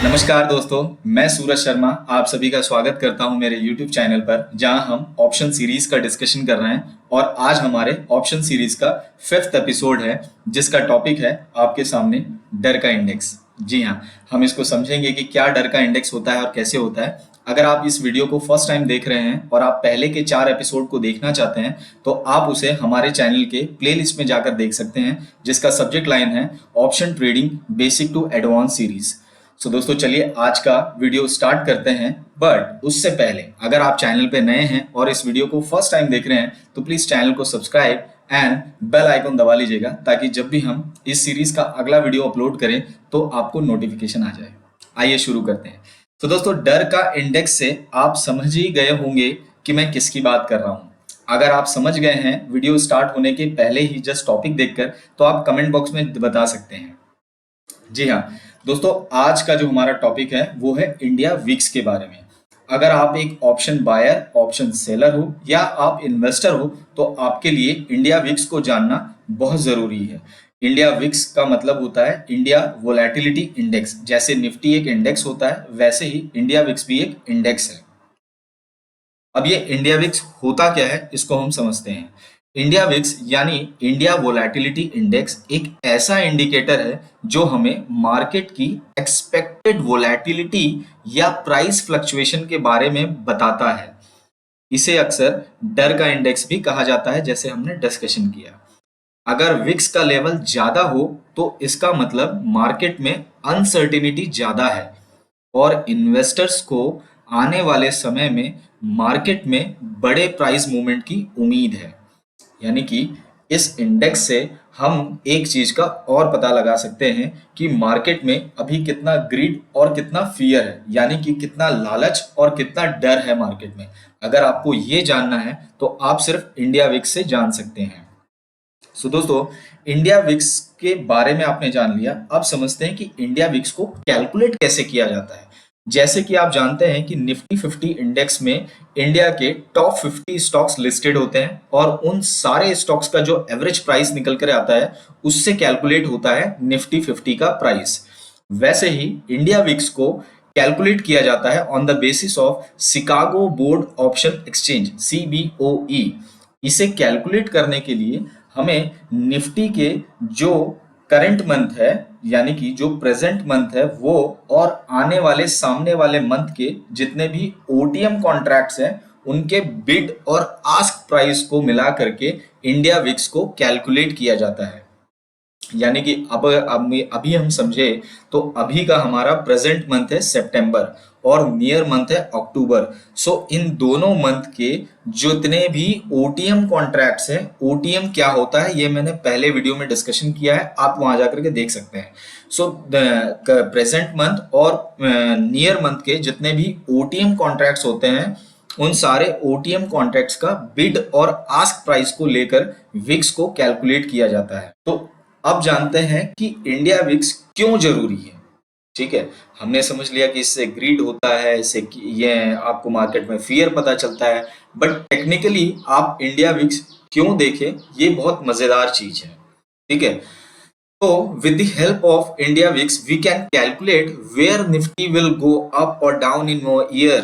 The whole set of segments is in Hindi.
नमस्कार दोस्तों, मैं सूरज शर्मा आप सभी का स्वागत करता हूं मेरे YouTube चैनल पर, जहां हम ऑप्शन सीरीज का डिस्कशन कर रहे हैं। और आज हमारे ऑप्शन सीरीज का 5th एपिसोड है, जिसका टॉपिक है आपके सामने डर का इंडेक्स। जी हाँ, हम इसको समझेंगे कि क्या डर का इंडेक्स होता है और कैसे होता है। अगर आप इस वीडियो को फर्स्ट टाइम देख रहे हैं और आप पहले के 4 एपिसोड को देखना चाहते हैं, तो आप उसे हमारे चैनल के प्लेलिस्ट में जाकर देख सकते हैं, जिसका सब्जेक्ट लाइन है option trading basic to advance series. So दोस्तों, चलिए आज का वीडियो स्टार्ट करते हैं। बट उससे पहले अगर आप चैनल पे नए हैं और इस वीडियो को फर्स्ट टाइम देख रहे हैं, तो प्लीज चैनल को सब्सक्राइब एंड बेल आइकन दबा लीजिएगा, ताकि जब भी हम इस सीरीज का अगला वीडियो अपलोड करें तो आपको नोटिफिकेशन आ जाए। आइए शुरू करते हैं। तो दोस्तों, डर का इंडेक्स से आप समझ ही गए होंगे कि मैं किसकी बात कर रहा हूं। अगर आप समझ गए हैं वीडियो स्टार्ट होने के पहले ही जस्ट टॉपिक देखकर, तो आप कमेंट बॉक्स में बता सकते हैं। जी हाँ दोस्तों, आज का जो हमारा टॉपिक है वो है इंडिया विक्स के बारे में। अगर आप एक ऑप्शन बायर, ऑप्शन सेलर हो या आप इन्वेस्टर हो, तो आपके लिए इंडिया विक्स को जानना बहुत जरूरी है। इंडिया विक्स का मतलब होता है इंडिया वोलेटिलिटी इंडेक्स। जैसे निफ्टी एक इंडेक्स होता है, वैसे ही इंडिया विक्स भी एक इंडेक्स है। अब ये इंडिया विक्स होता क्या है, इसको हम समझते हैं। इंडिया विक्स यानी इंडिया वोलेटिलिटी इंडेक्स एक ऐसा इंडिकेटर है जो हमें मार्केट की एक्सपेक्टेड वोलेटिलिटी या प्राइस फ्लक्चुएशन के बारे में बताता है। इसे अक्सर डर का इंडेक्स भी कहा जाता है, जैसे हमने डिस्कशन किया। अगर विक्स का लेवल ज्यादा हो तो इसका मतलब मार्केट में अनसर्टिनिटी ज्यादा है और इन्वेस्टर्स को आने वाले समय में मार्केट में बड़े प्राइस मूवमेंट की उम्मीद है। यानी कि इस इंडेक्स से हम एक चीज का और पता लगा सकते हैं कि मार्केट में अभी कितना ग्रीड और कितना फियर है, यानी कि कितना लालच और कितना डर है मार्केट में। अगर आपको ये जानना है तो आप सिर्फ इंडिया विक्स से जान सकते हैं। सो दोस्तों, इंडिया विक्स के बारे में आपने जान लिया। अब समझते हैं कि इंडिया विक्स को कैलकुलेट कैसे किया जाता है। जैसे कि आप जानते हैं कि निफ्टी 50 इंडेक्स में इंडिया के टॉप 50 स्टॉक्स लिस्टेड होते हैं और उन सारे स्टॉक्स का जो एवरेज प्राइस निकल कर आता है, उससे कैलकुलेट होता है निफ्टी 50 का प्राइस। वैसे ही इंडिया विक्स को कैलकुलेट किया जाता है on the basis of Chicago board option exchange, CBOE। इसे कैलकुलेट करने के लिए हमें निफ्टी के जो करंट मंथ है, यानी कि जो प्रेजेंट मंथ है वो, और आने वाले सामने वाले मंथ के जितने भी OTM कॉन्ट्रैक्ट्स हैं, उनके बिड और आस्क प्राइस को मिला करके इंडिया विक्स को कैलकुलेट किया जाता है। यानी कि अभी हम समझे तो अभी का हमारा प्रेजेंट मंथ है सितंबर और नियर मंथ है अक्टूबर। सो इन दोनों मंथ के जितने भी OTM कॉन्ट्रैक्ट्स हैं, OTM क्या होता है ये मैंने पहले वीडियो में डिस्कशन किया है, आप वहां जाकर के देख सकते हैं। सो प्रेजेंट मंथ और नियर मंथ के जितने भी OTM कॉन्ट्रैक्ट्स होते हैं, उन सारे OTM कॉन्ट्रैक्ट्स का बिड और आस्क प्राइस को लेकर विक्स को कैलकुलेट किया जाता है। तो अब जानते हैं कि इंडिया विक्स क्यों जरूरी है। ठीक है, हमने समझ लिया कि इससे ग्रीड होता है, इससे ये आपको मार्केट में फियर पता चलता है। बट टेक्निकली आप इंडिया विक्स क्यों देखें, ये बहुत मजेदार चीज है। ठीक है, तो with the help of India VIX we can calculate where Nifty will go up or down in a year।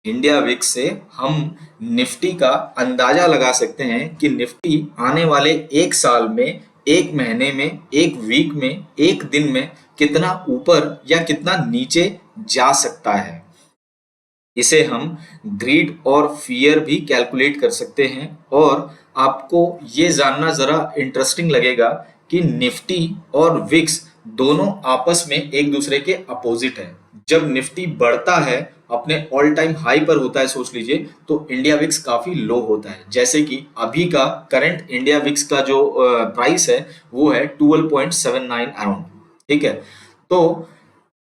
India VIX से हम निफ्टी का अंदाजा लगा सकते हैं कि निफ्टी आने वाले एक साल में, एक महीने में, एक वीक में, एक दिन में कितना ऊपर या कितना नीचे जा सकता है। इसे हम ग्रीड और फियर भी कैलकुलेट कर सकते हैं। और आपको ये जानना जरा इंटरेस्टिंग लगेगा कि निफ्टी और विक्स दोनों आपस में एक दूसरे के अपोजिट है। जब निफ्टी बढ़ता है, अपने ऑल टाइम हाई पर होता है सोच लीजिए, तो इंडिया विक्स काफी लो होता है। जैसे कि अभी का करंट इंडिया विक्स का जो प्राइस है वो है 12.79 अराउंड। ठीक है, तो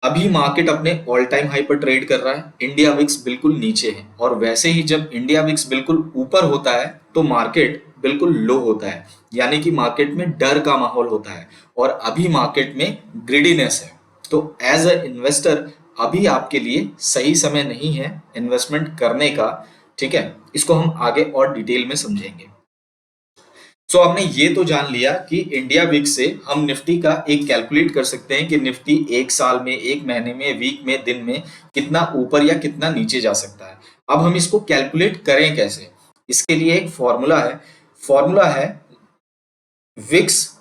अभी मार्केट अपने ऑल टाइम हाई पर ट्रेड कर रहा है, इंडिया विक्स बिल्कुल नीचे है। और वैसे ही जब इंडिया विक्स बिल्कुल ऊपर होता है तो मार्केट बिल्कुल लो होता है, यानी कि मार्केट में डर का माहौल होता है और अभी मार्केट में ग्रीडीनेस है। तो एज अ इन्वेस्टर अभी आपके लिए सही समय नहीं है इन्वेस्टमेंट करने का। ठीक है, इसको हम आगे और डिटेल में समझेंगे। सो हमने ये तो जान लिया कि इंडिया विक्स से हम निफ्टी का एक कैलकुलेट कर सकते हैं कि निफ्टी एक साल में, एक महीने में, वीक में, दिन में कितना ऊपर या कितना नीचे जा सकता है। अब हम इसको कैलकुलेट करें कैसे, इसके लिए एक फॉर्मूला है VIX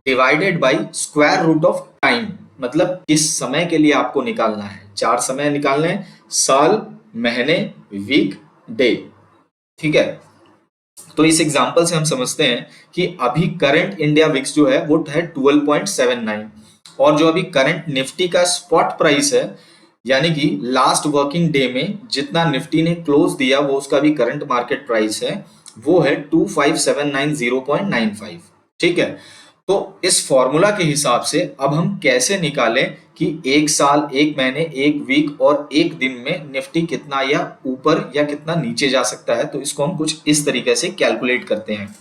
divided by square root of time. मतलब किस समय के लिए आपको निकालना है, 4 समय निकालने हैं, साल, महीने, वीक, डे। ठीक है, तो इस एग्जांपल से हम समझते हैं कि अभी करंट इंडिया विक्स जो है वो है 12.79, और जो अभी करंट निफ्टी का स्पॉट प्राइस है, यानी कि लास्ट वर्किंग डे में जितना निफ्टी ने क्लोज दिया वो उसका भी करंट मार्केट प्राइस है, वो है 25790.95। ठीक है, तो इस फॉर्मूला के हिसाब से अब हम कैसे निकालें कि एक साल, एक महीने, एक वीक और एक दिन में निफ्टी कितना या ऊपर या कितना नीचे जा सकता है। तो इसको हम कुछ इस तरीके से कैलकुलेट करते हैं।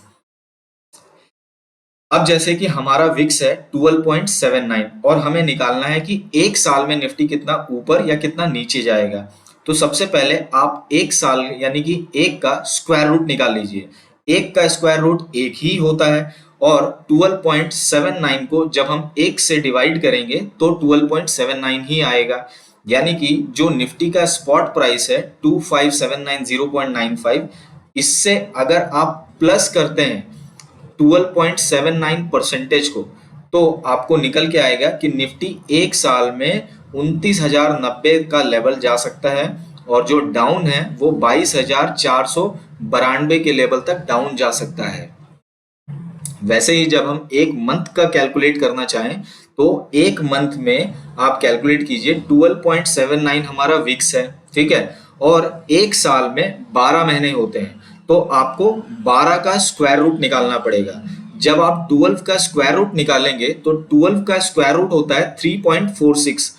अब जैसे कि हमारा विक्स है 12.79 और हमें निकालना है कि एक साल में निफ्टी कितना ऊपर या कितना नीचे जाएगा। तो सबसे पहले आप एक साल यानी कि एक का स्क्वायर रूट निकाल लीजिए। एक का स्क्वायर रूट एक ही होता है, और 12.79 को जब हम एक से डिवाइड करेंगे तो 12.79 ही आएगा। यानी कि जो निफ्टी का स्पॉट प्राइस है 25790.95, इससे अगर आप प्लस करते हैं 12.79% को, तो आपको निकल के आएगा कि निफ्टी एक साल में 29,090 का लेवल जा सकता है, और जो डाउन है वो 22,492 के लेवल तक डाउन जा सकता है। वैसे ही जब हम एक मंथ का कैलकुलेट करना चाहें तो एक मंथ में आप कैलकुलेट कीजिए 12.79 हमारा विक्स है, ठीक है, और एक साल में 12 महीने होते हैं, तो आपको 12 का स्क्वायर रूट निकालना पड़ेगा। जब आप 12 का स्क्वायर रूट निकालेंगे तो 12 का स्क्वायर रूट होता है 3.46,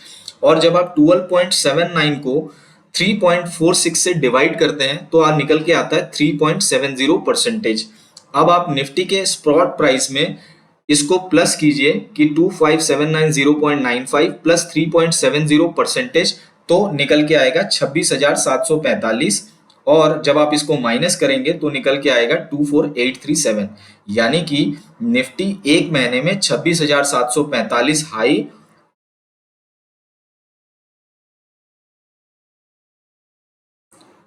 और जब आप 12.79 को 3.46 से डिवाइड करते हैं तो निकल के आता है 3.70%। अब आप निफ्टी के स्पॉट प्राइस में इसको प्लस कीजिए कि 25790.95 प्लस 3.70%, तो निकल के आएगा 26,745, और जब आप इसको माइनस करेंगे तो निकल के आएगा 24,837। यानी कि निफ्टी एक महीने में 26,745 हाई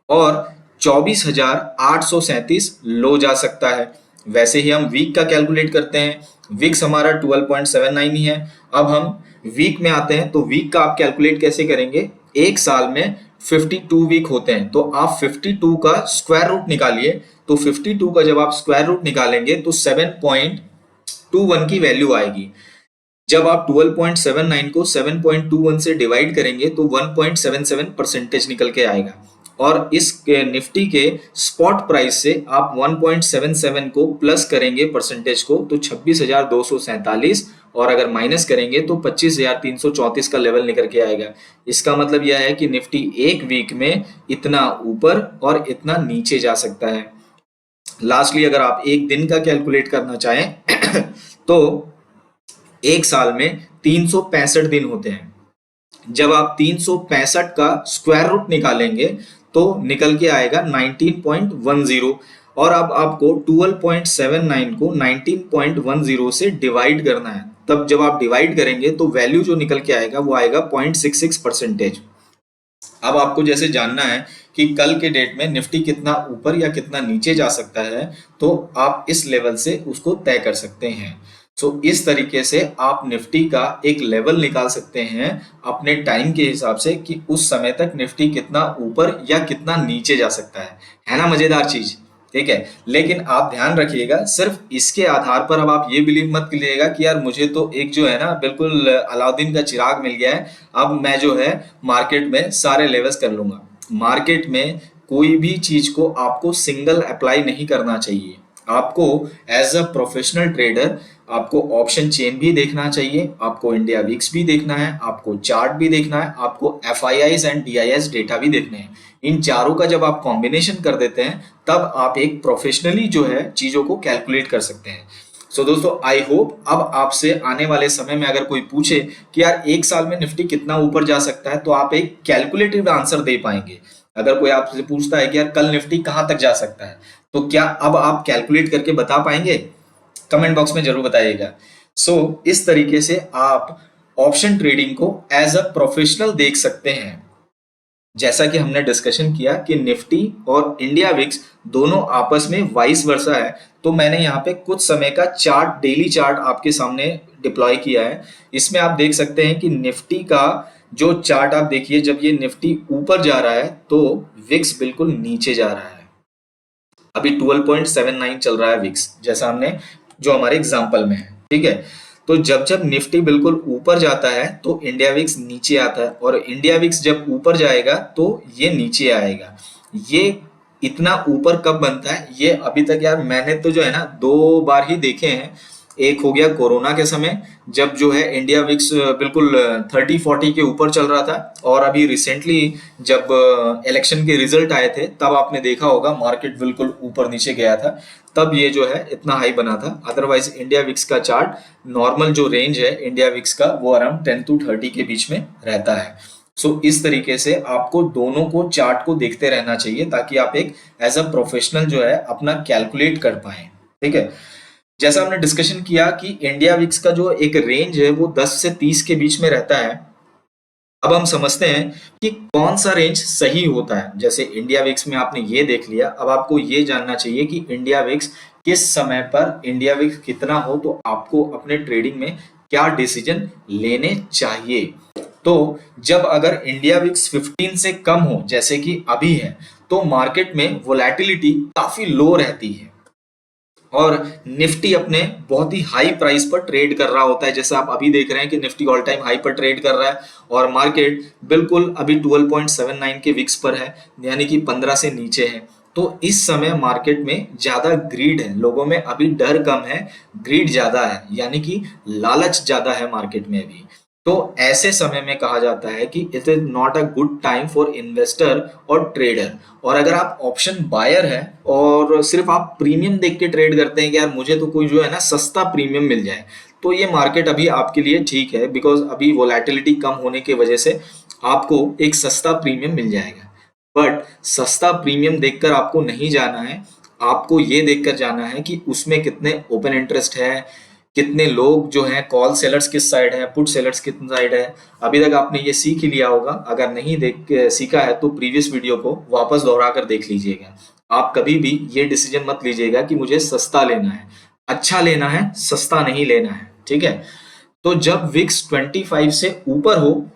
और 24,837 लो जा सकता है। वैसे ही हम वीक का कैलकुलेट करते हैं। वीक्स हमारा 12.79 ही है। अब हम वीक में आते हैं, तो वीक का आप कैलकुलेट कैसे करेंगे? एक साल में 52 वीक होते हैं, तो आप 52 का स्क्वायर रूट निकालिए। तो 52 का जब आप स्क्वायर रूट निकालेंगे तो 7.21 की वैल्यू आएगी। जब आप 12.79 को 7.21 से डिवाइड करेंगे तो 1.77% निकल के आएगा, और इस निफ्टी के स्पॉट प्राइस से आप 1.77 को प्लस करेंगे परसेंटेज को तो 26,247, और अगर माइनस करेंगे तो 25,334 का लेवल निकल के आएगा। इसका मतलब यह है कि निफ्टी एक वीक में इतना ऊपर और इतना नीचे जा सकता है। लास्टली अगर आप एक दिन का कैलकुलेट करना चाहें तो एक साल में 365 दिन होते हैं। जब आप 365 का स्क्वायर रूट निकालेंगे तो निकल के आएगा 19.10, और अब आपको 12.79 को 19.10 से डिवाइड करना है। तब जब आप डिवाइड करेंगे तो वैल्यू जो निकल के आएगा वो आएगा 0.66%। अब आपको जैसे जानना है कि कल के डेट में निफ्टी कितना ऊपर या कितना नीचे जा सकता है, तो आप इस लेवल से उसको तय कर सकते हैं। इस तरीके से आप निफ्टी का एक लेवल निकाल सकते हैं अपने टाइम के हिसाब से कि उस समय तक निफ्टी कितना ऊपर या कितना नीचे जा सकता है ना? मजेदार चीज, ठीक है। लेकिन आप ध्यान रखिएगा, सिर्फ इसके आधार पर अब आप ये बिलीव मत कीजिएगा कि यार मुझे तो एक जो है ना बिल्कुल अलाउद्दीन का चिराग मिल गया है, अब मैं जो है मार्केट में सारे लेवल्स कर लूंगा। मार्केट में कोई भी चीज को आपको सिंगल अप्लाई नहीं करना चाहिए। आपको एज अ प्रोफेशनल ट्रेडर आपको ऑप्शन चेन भी देखना चाहिए, आपको इंडिया वीक्स भी देखना है, आपको चार्ट भी देखना है, आपको FIIs एंड DIS डेटा भी देखने हैं। इन चारों का जब आप कॉम्बिनेशन कर देते हैं तब आप एक प्रोफेशनली जो है चीजों को कैलकुलेट कर सकते हैं। दोस्तों, आई होप अब आपसे आने वाले समय में अगर कोई पूछे कि यार एक साल में निफ्टी कितना ऊपर जा सकता है, तो आप एक कैलकुलेटिव आंसर दे पाएंगे। अगर कोई आपसे पूछता है कि यार कल निफ्टी कहां तक जा सकता है, तो क्या अब आप कैलकुलेट करके बता पाएंगे? कमेंट बॉक्स में जरूर बताइएगा। सो इस तरीके से आप ऑप्शन ट्रेडिंग को एज अ प्रोफेशनल देख सकते हैं। जैसा कि हमने डिस्कशन किया कि निफ्टी और इंडिया विक्स दोनों आपस में वाइस वर्सा है, तो मैंने यहाँ पे कुछ समय का चार्ट, डेली चार्ट आपके सामने डिप्लॉय किया है। इसमें आप देख सकते हैं कि निफ्टी का जो चार्ट आप देखिए, जब ये निफ्टी ऊपर जा रहा है तो विक्स बिल्कुल नीचे जा रहा है। अभी 12.79 चल रहा है विक्स, जैसा हमने जो हमारे एग्जाम्पल में है, ठीक है। तो जब जब निफ्टी बिल्कुल ऊपर जाता है तो इंडिया विक्स नीचे आता है, और इंडिया विक्स जब ऊपर जाएगा तो ये नीचे आएगा। ये इतना ऊपर कब बनता है, ये अभी तक यार मैंने तो जो है ना 2 बार ही देखे हैं। एक हो गया कोरोना के समय, जब जो है इंडिया विक्स बिल्कुल 30-40 के ऊपर चल रहा था, और अभी रिसेंटली जब इलेक्शन के रिजल्ट आए थे तब आपने देखा होगा मार्केट बिल्कुल ऊपर नीचे गया था, तब ये जो है इतना हाई बना था। अदरवाइज इंडिया विक्स का चार्ट नॉर्मल जो रेंज है इंडिया विक्स का वो अराउंड 10 to 30 के बीच में रहता है। सो इस तरीके से आपको दोनों को चार्ट को देखते रहना चाहिए ताकि आप एक एज अ प्रोफेशनल जो है अपना कैलकुलेट कर पाए, ठीक है। जैसा हमने डिस्कशन किया कि इंडिया विक्स का जो एक रेंज है वो 10 से 30 के बीच में रहता है। अब हम समझते हैं कि कौन सा रेंज सही होता है। जैसे इंडिया विक्स में आपने ये देख लिया, अब आपको ये जानना चाहिए कि इंडिया विक्स किस समय पर इंडिया विक्स कितना हो तो आपको अपने ट्रेडिंग में क्या डिसीजन लेने चाहिए। तो जब अगर इंडिया विक्स 15 से कम हो, जैसे कि अभी है, तो मार्केट में वोलेटिलिटी काफी लो रहती है और निफ्टी अपने बहुत ही हाई प्राइस पर ट्रेड कर रहा होता है। जैसे आप अभी देख रहे हैं कि निफ्टी ऑल टाइम हाई पर ट्रेड कर रहा है और मार्केट बिल्कुल अभी 12.79 के विक्स पर है, यानी कि 15 से नीचे है। तो इस समय मार्केट में ज्यादा ग्रीड है, लोगों में अभी डर कम है, ग्रीड ज्यादा है, यानी कि लालच ज्यादा है मार्केट में अभी। तो ऐसे समय में कहा जाता है कि it is not a good time for investor और ट्रेडर। और अगर आप ऑप्शन बायर है और सिर्फ आप प्रीमियम देख के ट्रेड करते हैं कि यार मुझे तो कोई जो है ना सस्ता प्रीमियम मिल जाए, तो ये मार्केट अभी आपके लिए ठीक है, बिकॉज अभी वोलेटिलिटी कम होने की वजह से आपको एक सस्ता प्रीमियम मिल जाएगा। बट सस्ता प्रीमियम देखकर आपको नहीं जाना है, आपको ये देखकर जाना है कि उसमें कितने ओपन इंटरेस्ट है, कितने लोग जो हैं कॉल सेलर्स किस साइड है, पुट सेलर्स किस साइड है। अभी तक आपने ये सीख ही लिया होगा, अगर नहीं सीखा है तो प्रीवियस वीडियो को वापस दोहरा कर देख लीजिएगा। आप कभी भी ये डिसीजन मत लीजिएगा कि मुझे सस्ता लेना है, अच्छा लेना है, सस्ता नहीं लेना है, ठीक है। तो जब विक्स 25 से ऊपर हो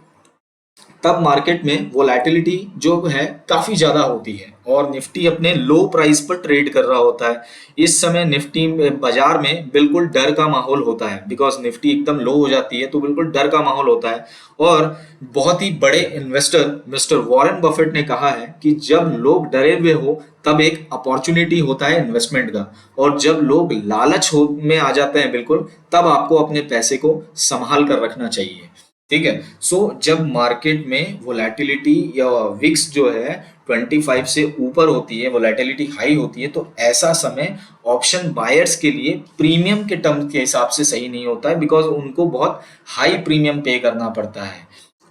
तब मार्केट में वोलेटिलिटी जो है काफी ज्यादा होती है और निफ्टी अपने लो प्राइस पर ट्रेड कर रहा होता है। इस समय निफ्टी में बाजार में बिल्कुल डर का माहौल होता है, बिकॉज निफ्टी एकदम लो हो जाती है तो बिल्कुल डर का माहौल होता है। और बहुत ही बड़े इन्वेस्टर मिस्टर वॉरेन बफेट ने कहा है कि जब लोग डरे हुए हो तब एक अपॉर्चुनिटी होता है इन्वेस्टमेंट का, और जब लोग लालच हो में आ जाते हैं बिल्कुल, तब आपको अपने पैसे को संभाल कर रखना चाहिए, ठीक है। सो जब मार्केट में वोलेटिलिटी या विक्स जो है 25 से ऊपर होती है, वोलेटिलिटी हाई होती है, तो ऐसा समय ऑप्शन बायर्स के लिए प्रीमियम के टर्म के हिसाब से सही नहीं होता है, बिकॉज उनको बहुत हाई प्रीमियम पे करना पड़ता है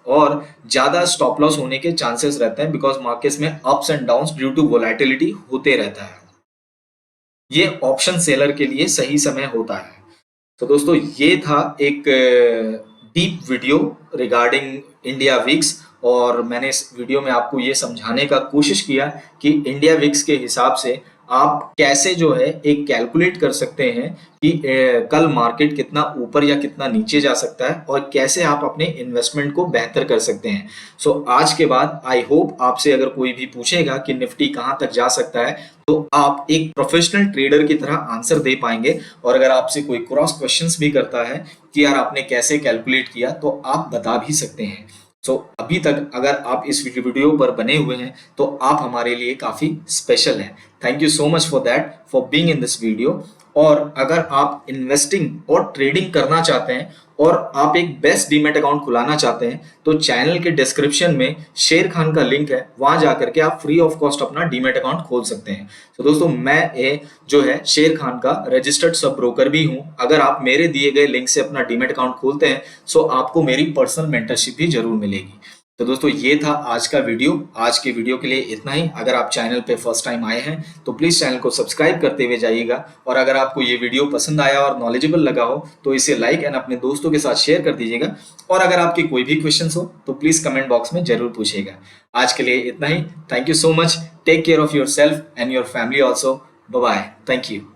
और ज्यादा स्टॉप लॉस होने के चांसेस रहते हैं, बिकॉज मार्केट्स में ups and downs due to volatility होते रहता है। ये ऑप्शन सेलर के लिए सही समय होता है। तो दोस्तों ये था एक deep video regarding India VIX, और मैंने इस वीडियो में आपको ये समझाने का कोशिश किया कि इंडिया विक्स के हिसाब से आप कैसे जो है एक कैलकुलेट कर सकते हैं कि कल मार्केट कितना ऊपर या कितना नीचे जा सकता है और कैसे आप अपने इन्वेस्टमेंट को बेहतर कर सकते हैं। सो आज के बाद आई होप आपसे अगर कोई भी पूछेगा कि निफ्टी कहाँ तक जा सकता है तो आप एक प्रोफेशनल ट्रेडर की तरह आंसर दे पाएंगे। और अगर आपसे कोई क्रॉस क्वेश्चंस भी करता है कि यार आपने कैसे कैलकुलेट किया, तो आप बता भी सकते हैं। सो अभी तक अगर आप इस वीडियो पर बने हुए हैं तो आप हमारे लिए काफी स्पेशल हैं। Thank you so much for that, for being in this video. और अगर आप इन्वेस्टिंग और ट्रेडिंग करना चाहते हैं और आप एक बेस्ट डीमैट अकाउंट खुलाना चाहते हैं तो चैनल के डिस्क्रिप्शन में शेर खान का लिंक है, वहां जाकर के आप फ्री ऑफ कॉस्ट अपना डीमैट अकाउंट खोल सकते हैं। तो दोस्तों मैं जो है शेर खान का रजिस्टर्ड सब ब्रोकर भी हूं। अगर आप मेरे दिए गए लिंक से अपना डीमैट अकाउंट खोलते हैं तो आपको मेरी पर्सनल मेंटरशिप भी जरूर मिलेगी। तो दोस्तों ये था आज का वीडियो। आज के वीडियो के लिए इतना ही। अगर आप चैनल पे फर्स्ट टाइम आए हैं तो प्लीज़ चैनल को सब्सक्राइब करते हुए जाइएगा, और अगर आपको ये वीडियो पसंद आया और नॉलेजेबल लगा हो तो इसे लाइक एंड अपने दोस्तों के साथ शेयर कर दीजिएगा। और अगर आपके कोई भी क्वेश्चंस हो तो प्लीज़ कमेंट बॉक्स में जरूर पूछिएगा। आज के लिए इतना ही। Thank you so much. Take care of your self and your family also. Bye bye. Thank you.